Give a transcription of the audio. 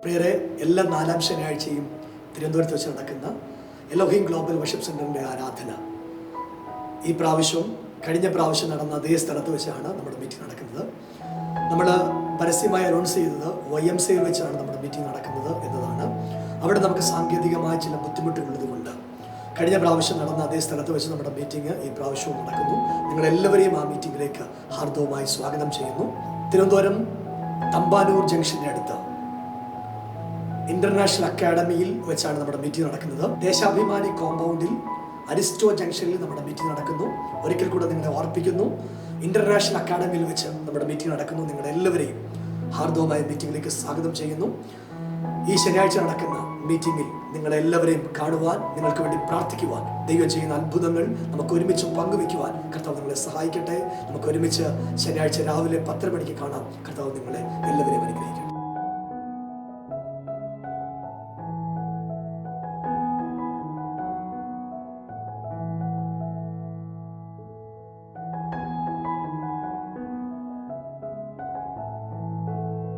പ്രിയരെ, എല്ലാ നാലാം ശനിയാഴ്ചയും തിരുവനന്തപുരത്ത് വെച്ച് നടക്കുന്ന എലോഹിം ഗ്ലോബൽ വർഷിപ്പ് സെൻ്ററിൻ്റെ ആരാധന ഈ പ്രാവശ്യം കഴിഞ്ഞ പ്രാവശ്യം നടന്ന അതേ സ്ഥലത്ത് വെച്ചാണ് നമ്മുടെ മീറ്റിംഗ് നടക്കുന്നത്. നമ്മൾ പരസ്യമായി അനൗൺസ് ചെയ്തത് YMCA വെച്ചാണ് നമ്മുടെ മീറ്റിംഗ് നടക്കുന്നത് എന്നതാണ്. അവിടെ നമുക്ക് സാങ്കേതികമായ ചില ബുദ്ധിമുട്ടുള്ളതുകൊണ്ട് കഴിഞ്ഞ പ്രാവശ്യം നടന്ന അതേ സ്ഥലത്ത് വെച്ച് നമ്മുടെ മീറ്റിംഗ് ഈ പ്രാവശ്യവും നടക്കുന്നു. നിങ്ങളെല്ലാവരെയും ആ മീറ്റിംഗിലേക്ക് ഹാർദവമായി സ്വാഗതം ചെയ്യുന്നു. തിരുവനന്തപുരം തമ്പാനൂർ ജംഗ്ഷൻ്റെ അടുത്ത് ഇന്റർനാഷണൽ അക്കാഡമിയിൽ വെച്ചാണ് നമ്മുടെ മീറ്റിംഗ് നടക്കുന്നത്. ദേശാഭിമാനി കോമ്പൗണ്ടിൽ അരിസ്റ്റോ ജംഗ്ഷനിൽ നമ്മുടെ മീറ്റിംഗ് നടക്കുന്നു. ഒരിക്കൽ കൂടെ നിങ്ങളെ ഓർപ്പിക്കുന്നു, ഇന്റർനാഷണൽ അക്കാഡമിയിൽ വെച്ച് നമ്മുടെ മീറ്റിംഗ് നടക്കുന്നു. നിങ്ങളെല്ലാവരെയും ഹാർദവമായ മീറ്റിംഗിലേക്ക് സ്വാഗതം ചെയ്യുന്നു. ഈ ശനിയാഴ്ച നടക്കുന്ന മീറ്റിംഗിൽ നിങ്ങളെല്ലാവരെയും കാണുവാൻ, നിങ്ങൾക്ക് വേണ്ടി പ്രാർത്ഥിക്കുവാൻ, ദൈവം ചെയ്യുന്ന അത്ഭുതങ്ങൾ നമുക്ക് ഒരുമിച്ച് പങ്കുവെക്കുവാൻ കർത്താവ് നിങ്ങളെ സഹായിക്കട്ടെ. നമുക്ക് ഒരുമിച്ച് ശനിയാഴ്ച രാവിലെ 10 മണിക്ക് കാണാം. കർത്താവ് നിങ്ങളെ എല്ലാവരെയും അനുഗ്രഹിക്കും.